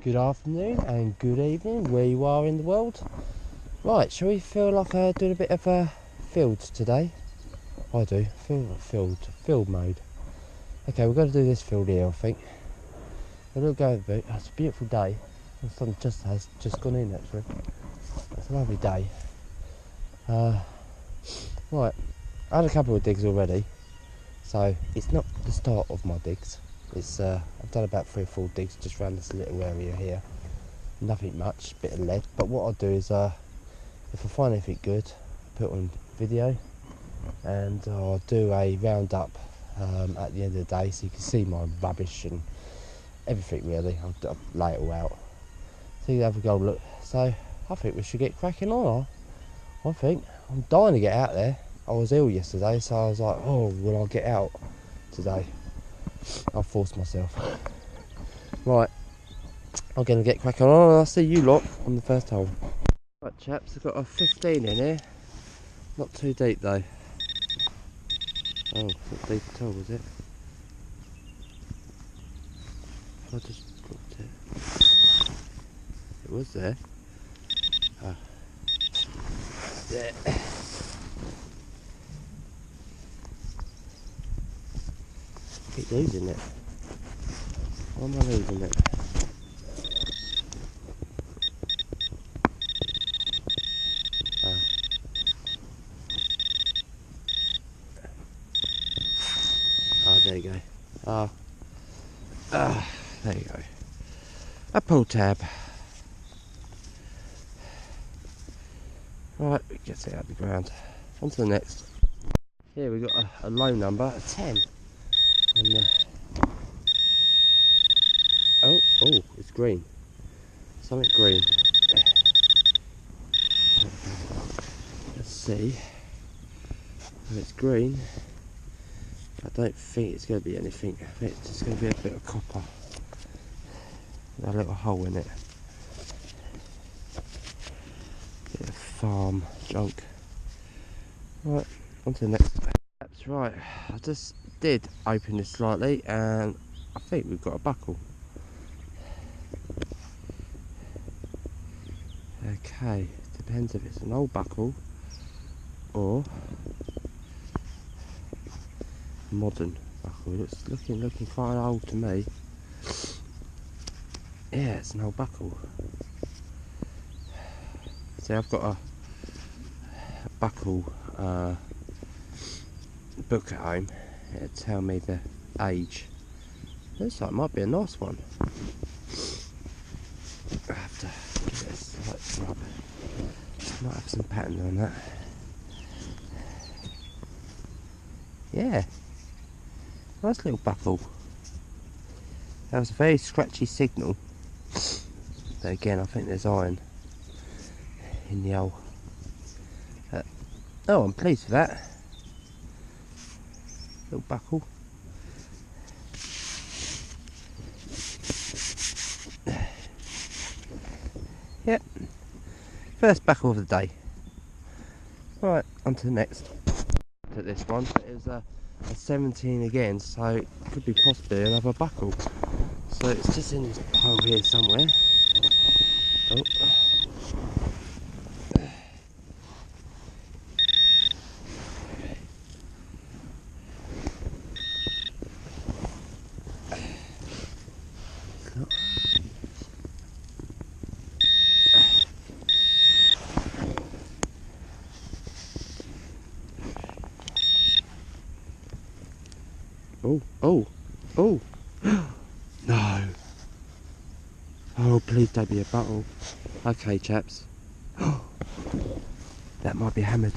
Good afternoon and good evening where you are in the world. Right, shall we feel like doing a bit of fields today? I do, field mode. Okay, we're going to do this field here, I think. A little go of it. It's a beautiful day. The sun has just gone in actually. It's a lovely day. Right, I had a couple of digs already, so it's not the start of my digs. It's I've done about 3 or 4 digs just around this little area here. Nothing much, bit of lead. But what I'll do is, if I find anything good, I'll put it on video, and I'll do a roundup at the end of the day, so you can see my rubbish and everything really. I'll lay it all out, so you can have a go look. So I think we should get cracking on. I think I'm dying to get out there. I was ill yesterday, so I was like, oh, will I get out today? I'll force myself. Right, I'm going to get cracking on, and I'll see you lot on the first hole. Right chaps, I've got a 15 in here. Not too deep though. Oh, not deep at all, was it? I just dropped it. It was there. Ah. There. Keep losing it. Why am I losing it? Oh, there you go. There you go. A pull tab. Right, get it out of the ground. On to the next. Here we got a low number, a 10. And, oh, it's green. Something green. Let's see. If it's green, I don't think it's going to be anything. I think it's just going to be a bit of copper. A little hole in it. Bit of farm junk. Right, on to the next. That's right. I just did open this slightly, and I think we've got a buckle. Okay, depends if it's an old buckle or modern buckle. It's looking quite old to me. Yeah, it's an old buckle. See, I've got a buckle book at home. It'll tell me the age. Looks like it might be a nice one. I have to give it a slight rub. Might have some pattern on that. Yeah, nice little buckle. That was a very scratchy signal, but again I think there's iron in the hole. Oh, I'm pleased with that. Little buckle. Yep, first buckle of the day. Right, on to the next. To this one, it was a 17 again, so it could be possibly another buckle. So it's just in this pile here somewhere. Oh. Oh, no. Oh, please don't be a buckle. Okay, chaps. That might be hammered.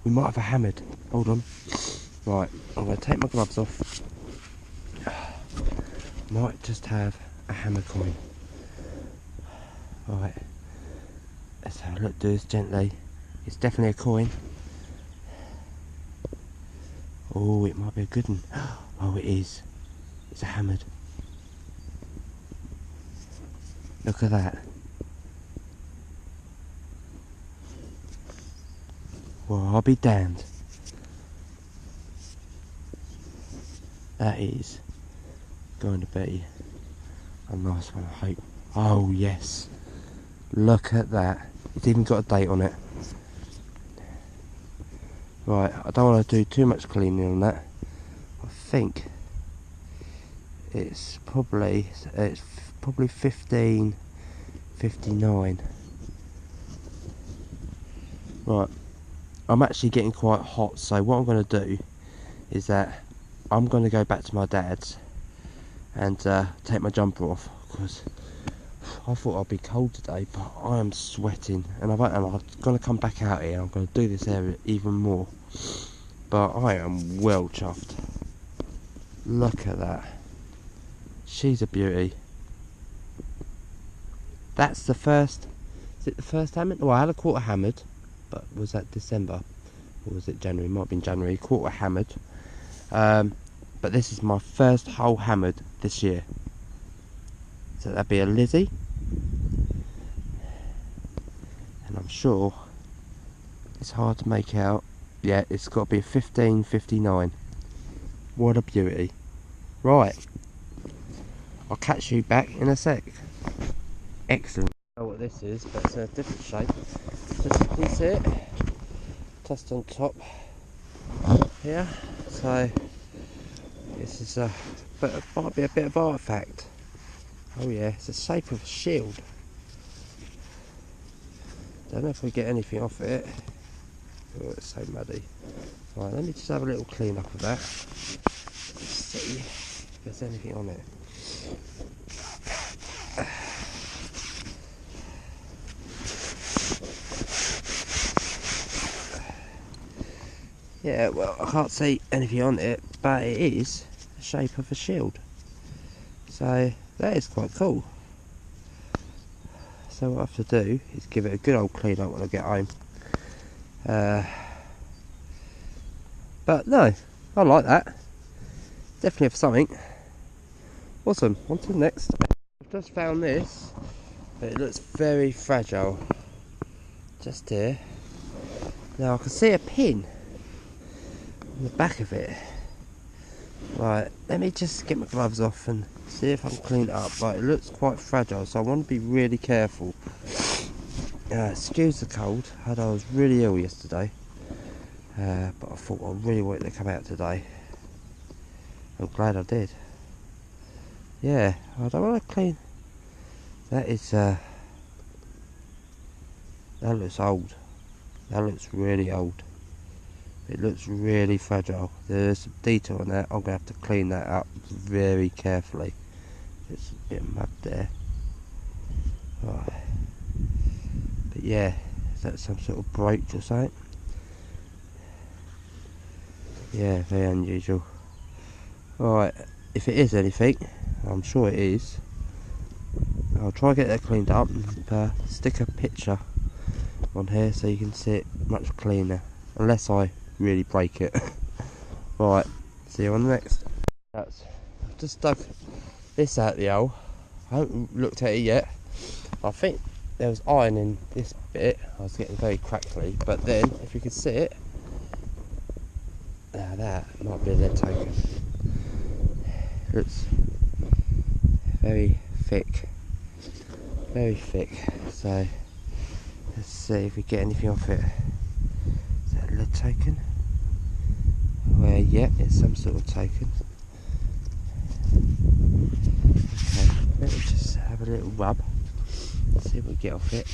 We might have a hammered. Hold on. Right, I'm going to take my gloves off. Might just have a hammer coin. Right. Let's have a look, do this gently. It's definitely a coin. Oh, it might be a good one. Oh, it is. It's a hammered. Look at that. Well, I'll be damned. That is going to be A nice one, I hope. Oh yes, look at that. It's even got a date on it. Right, I don't want to do too much cleaning on that. I think it's probably 1559. Right, I'm actually getting quite hot, so what I'm going to do is that I'm going to go back to my dad's and take my jumper off, because I thought I'd be cold today, but I am sweating, and I'm going to come back out here. I'm going to do this area even more, but I am well chuffed. Look at that. She's a beauty. That's the first. Is it the first hammered? Well, I had a quarter hammered, but was that December or was it January? Might have been January. Quarter hammered. But this is my first whole hammered this year. So that'd be a lizzy, and I'm sure it's hard to make out. Yeah, it's got to be a 1559. What a beauty. Right, I'll catch you back in a sec. Excellent. I don't know what this is, but it's a different shape. Just you can see it, just on top here. So this is might be a bit of artifact. Oh yeah, it's the shape of a shield. Don't know if we get anything off it. Oh, it's so muddy. Right, let me just have a little clean up of that. Let's see if there's anything on it. Yeah, well, I can't see anything on it, but it is the shape of a shield. So that is quite cool. So what I have to do is give it a good old clean up when I get home. But no, I like that. Definitely have something. Awesome, on to the next. I've just found this, but it looks very fragile. Just here. Now I can see a pin on the back of it. Right, let me just get my gloves off and see if I can clean it up. Right, it looks quite fragile, so I want to be really careful. Excuse the cold. I was really ill yesterday, but I thought I really wanted to come out today. I'm glad I did. Yeah, I don't want to clean. That is that looks old. That looks really old. It looks really fragile. There's some detail on that. I'm going to have to clean that up very carefully. There's a bit of mud there. Right. But yeah, is that some sort of brooch or something? Yeah, very unusual. Alright, if it is anything, I'm sure it is, I'll try to get that cleaned up and stick a picture on here so you can see it much cleaner. Unless I really break it. Right, see you on the next. I've just dug this out the hole. I haven't looked at it yet. I think there was iron in this bit. I was getting very crackly, but then if you can see it, now that might be a lead token. Looks very thick, so let's see if we get anything off it. Is that a lead token? Well, yeah, it's some sort of token. Okay, let me just have a little rub, see if we get off it.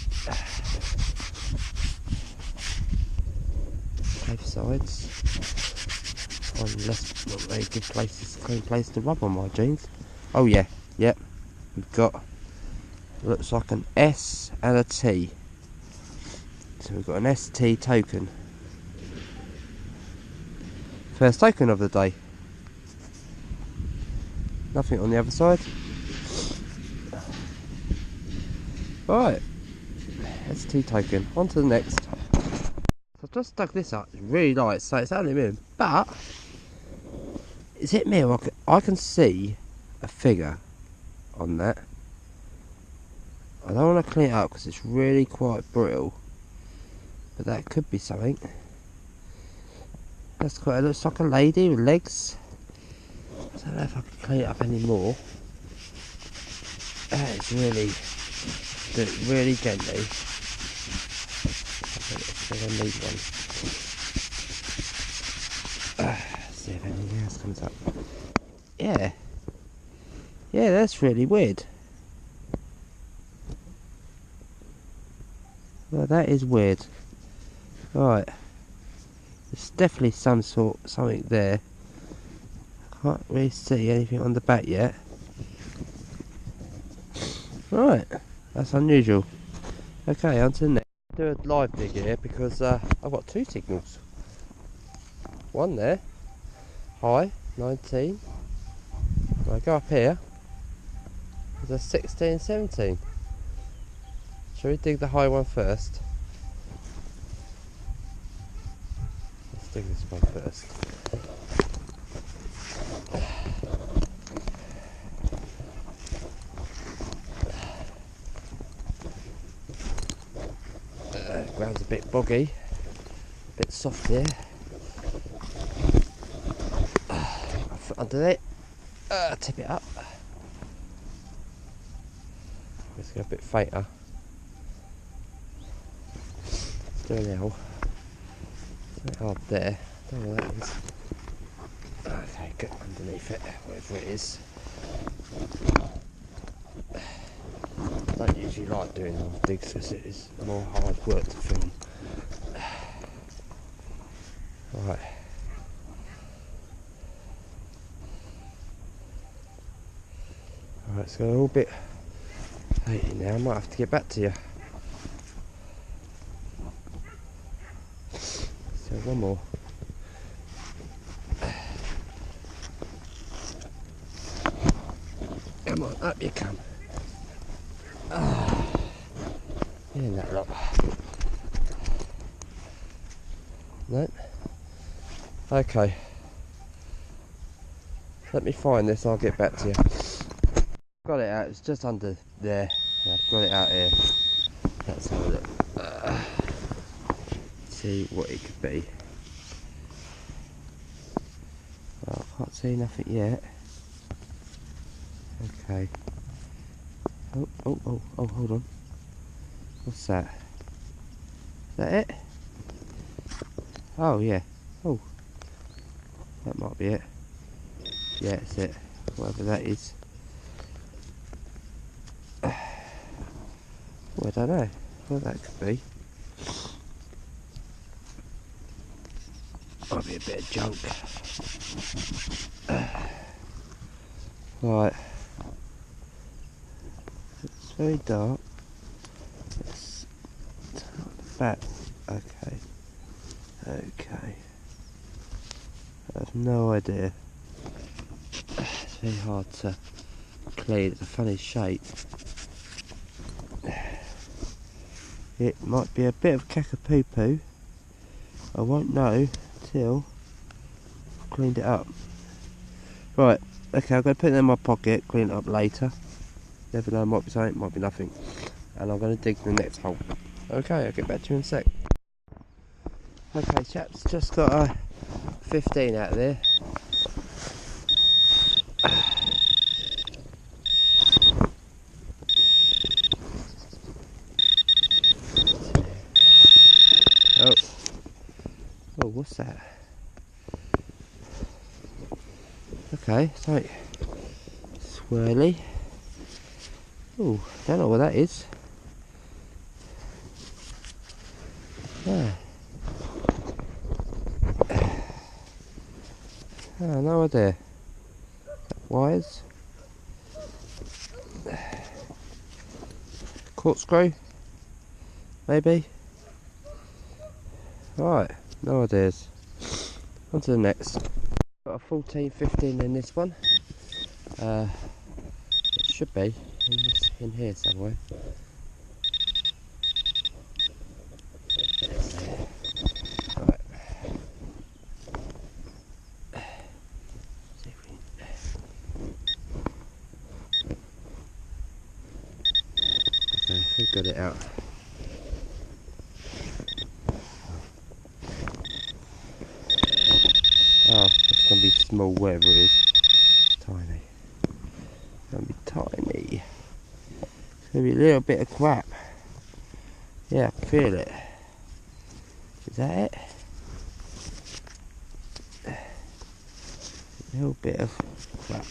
Both sides. Unless not very good places, clean place to rub on my jeans. Oh yeah, yep. We've got, looks like an S and a T. So we've got an ST token. First token of the day. Nothing on the other side. Right, ST token. On to the next. So I've just dug this up. It's really light, so it's aluminium, but is it me or I can see a figure on that. I don't want to clean it up because it's really quite brittle, but that could be something. That's quite. It looks like a lady with legs. I don't know if I can clean it up anymore. It's really, do it really gently. I need one. See if anything else comes up. Yeah. Yeah, that's really weird. Well, that is weird. Right. There's definitely something there. Can't really see anything on the back yet. Right. That's unusual. Okay, on to the next. Do a live dig here because I've got two signals. One there, high, 19. When I go up here, there's a 16, 17. Shall we dig the high one first? Let's dig this one first. Ground's a bit boggy, a bit soft here. My foot under it. Tip it up. Let's go a bit fainter. Do an L. It's hard there. Don't know what that is. Okay, get underneath it, whatever it is. I don't usually like doing long digs because it is more hard work to film. Right. Alright, it's got a little bit hazy now. I might have to get back to you. So one more. Come on, up you come. In that lot. No. Okay. Let me find this, I'll get back to you. Got it out, it's just under there. And I've got it out here. Let's have a look. See what it could be. Well, I can't see nothing yet. Okay. Oh, hold on. What's that? Is that it? Oh, yeah. Oh. That might be it. Yeah, it's it. Whatever that is. Well, I don't know what that could be. Might be a bit of junk. Right. It's very dark. Let's turn the back. Okay. Okay. I have no idea. It's very hard to clean. It's a funny shape. It might be a bit of caca-poo-poo. I won't know till I've cleaned it up. Right, okay, I'm going to put it in my pocket, clean it up later. Never know, might be something, might be nothing. And I'm going to dig the next hole. Okay, I'll get back to you in a sec. Okay, chaps, just got a 15 out of there. Oh, what's that? Okay, something swirly. Oh, don't know what that is. Yeah. Oh, no idea. Wires. Corkscrew. Maybe. Right, no ideas. On to the next. Got a 14, 15 in this one. It should be in here somewhere. Right. See if we... Okay, we've got it out. Oh, it's going to be small, wherever it is. Tiny. It's going to be tiny. Maybe a little bit of crap. Yeah, I can feel it. Is that it? A little bit of crap.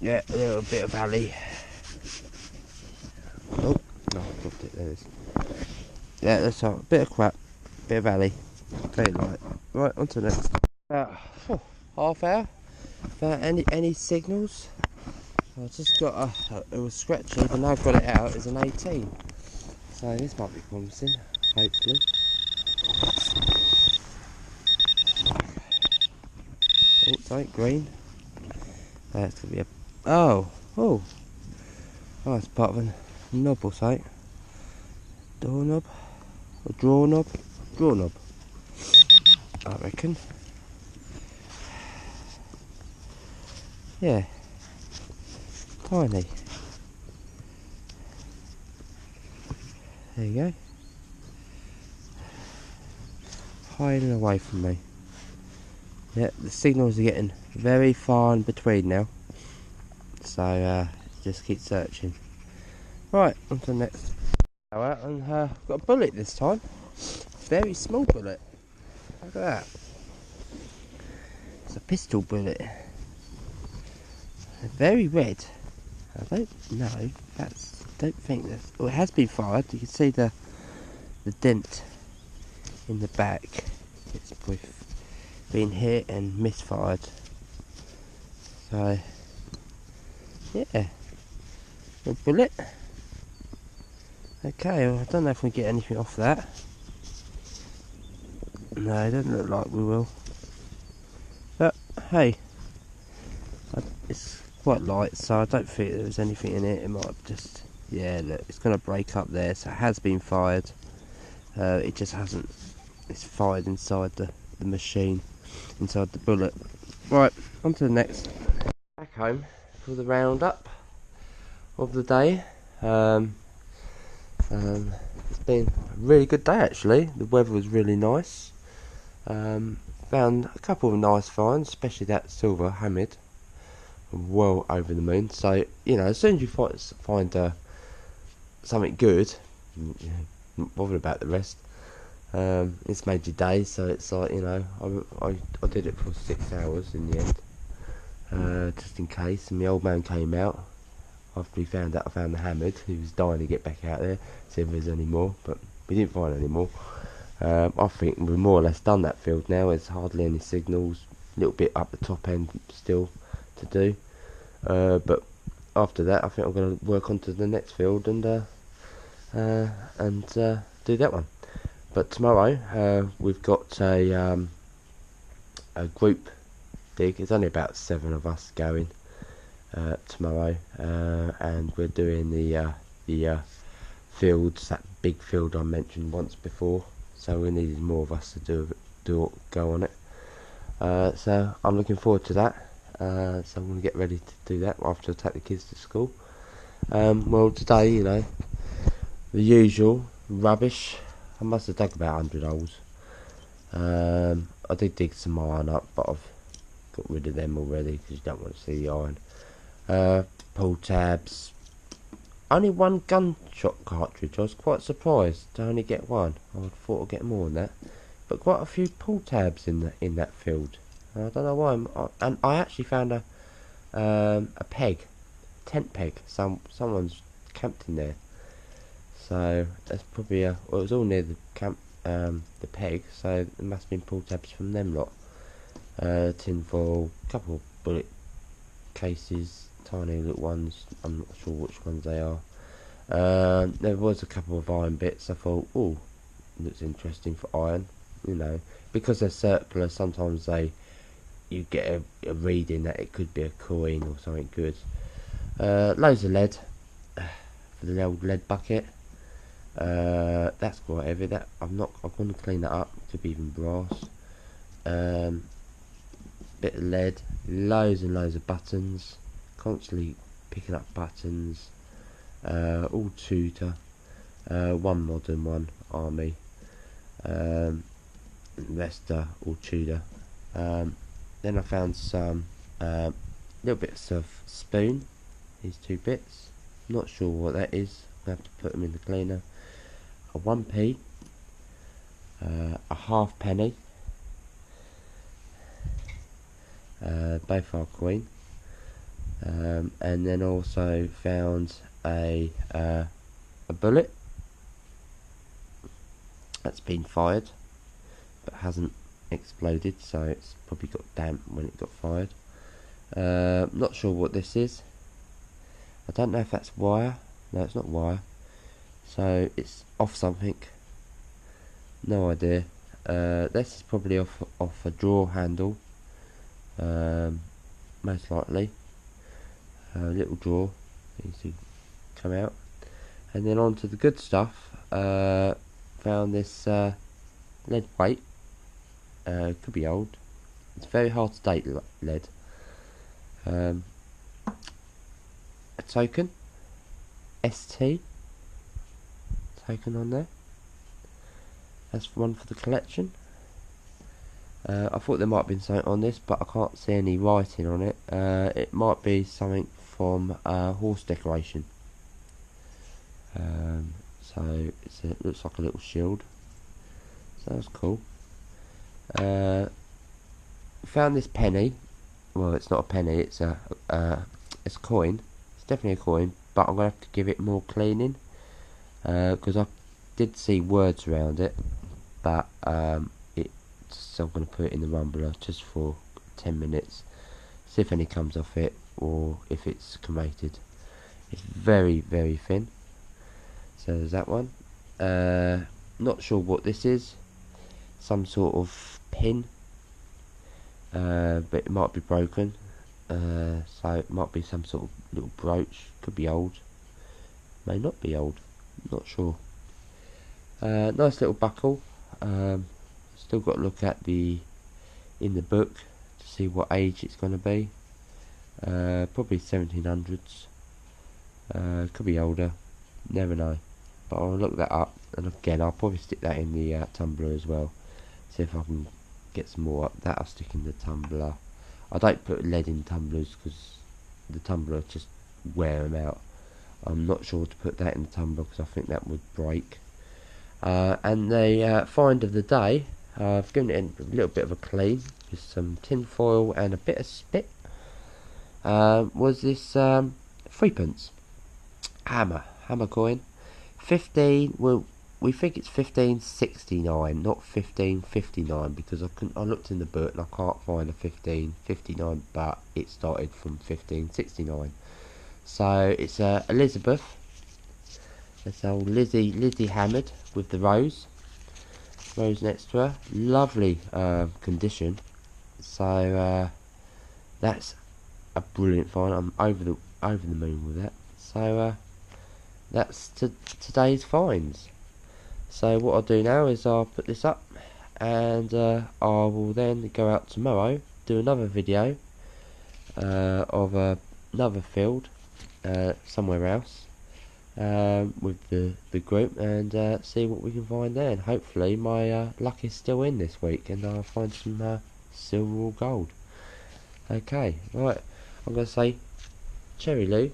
Yeah, a little bit of alley. Oh, no, I dropped it. There it is. Yeah, that's all. A bit of crap, bit of alley. Very light. Right, on to the next. About half hour. Without any signals. I just got it was scratchy, but now I've got it out. It's an 18. So this might be promising. Hopefully. Oh, sorry, green. It's gonna be a. Oh, it's part of a knob or something. Door knob or draw knob. Draw knob, I reckon. Yeah, tiny. There you go. Hiding away from me. Yeah, the signals are getting very far in between now. So just keep searching. Right, on to the next. And got a bullet this time. Very small bullet. Look at that. It's a pistol bullet. Very red. I don't know. Don't think that's. Well, it has been fired. You can see the dent in the back. It's been hit and misfired. So yeah, a bullet. Okay, well, I don't know if we get anything off that. No, it doesn't look like we will. But hey, it's quite light, so I don't think there's anything in it. It might just, yeah, look, it's going to break up there. So it has been fired. It just hasn't. It's fired inside the machine, inside the bullet. Right, on to the next. Back home for the roundup of the day. It's been a really good day actually. The weather was really nice. Found a couple of nice finds, especially that silver hammered. Well over the moon. So you know, as soon as you find something good, not bothered about the rest. It's made your day, so it's like, you know, I did it for 6 hours in the end, just in case. And my old man came out after he found out I found the hammered. He was dying to get back out there, see if there's any more, but we didn't find any more. I think we've more or less done that field now. There's hardly any signals. A little bit up the top end still to do, but after that, I think I'm going to work on to the next field and do that one. But tomorrow we've got a group dig. It's only about 7 of us going tomorrow, and we're doing the fields, that big field I mentioned once before. So we needed more of us to go on it. So I'm looking forward to that. So I'm going to get ready to do that after I take the kids to school. Well, today, you know, the usual rubbish. I must have dug about 100 holes. I did dig some iron up, but I've got rid of them already because you don't want to see the iron. Pull tabs. Only one gunshot cartridge. I was quite surprised to only get one. I would thought I'd get more than that. But quite a few pull tabs in that field. I don't know why. And I actually found a peg, tent peg. Someone's camped in there. So that's probably well, it was all near the camp, the peg. So there must have been pull tabs from them lot. Tin foil, couple of bullet cases, tiny little ones. I'm not sure which ones they are. There was a couple of iron bits. I thought, oh, looks interesting for iron. You know, because they're circular, sometimes you get a reading that it could be a coin or something good. Loads of lead for the old lead bucket. That's quite heavy. That I'm going to clean that up. Could be even brass. Bit of lead. Loads and loads of buttons. Constantly picking up buttons. All Tudor. One modern, one army. Rest all Tudor. Then I found some little bits of spoon, these 2 bits, not sure what that is, I have to put them in the cleaner. A 1p, a half penny, both are coin, and then also found a bullet that's been fired but hasn't exploded, so it's probably got damp when it got fired. Not sure what this is. I don't know if that's wire. No, it's not wire, so it's off something, no idea. This is probably off a drawer handle, most likely. Little drawer needs to come out. And then on to the good stuff. Found this lead weight. Could be old. It's very hard to date lead. A token, ST token on there. That's one for the collection. I thought there might have been something on this, but I can't see any writing on it. It might be something from horse decoration. So it looks like a little shield. So that's cool. Found this penny. Well, it's not a penny. It's a coin. It's definitely a coin, but I'm gonna have to give it more cleaning because I did see words around it, but so I'm gonna put it in the rumbler just for 10 minutes, see if any comes off it or if it's cremated. It's very, very thin. So there's that one. Not sure what this is. Some sort of pin, but it might be broken. So it might be some sort of little brooch. Could be old. May not be old. Not sure. Nice little buckle. Still got to look at in the book to see what age it's going to be. Probably 1700s. Could be older. Never know. But I'll look that up, and again I'll probably stick that in the tumbler as well. See if I can get some more up. That I'll stick in the tumbler. I don't put lead in tumblers because the tumbler just wear them out. I'm not sure to put that in the tumbler because I think that would break. And the find of the day, I've given it a little bit of a clean with some tin foil and a bit of spit. Was this 3p hammer coin, 15. Well, we think it's 1569, not 1559, because I looked in the book and I can't find a 1559, but it started from 1569. So it's Elizabeth. It's old Lizzy hammered with the rose next to her. Lovely condition. So that's a brilliant find. I'm over the moon with that. So that's today's finds. So what I'll do now is I'll put this up, and I will then go out tomorrow, do another video of another field somewhere else with the group, and see what we can find there. And hopefully my luck is still in this week, and I'll find some silver or gold. Okay, right. I'm gonna say Cherry Lou.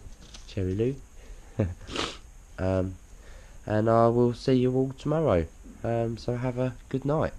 And I will see you all tomorrow. So have a good night.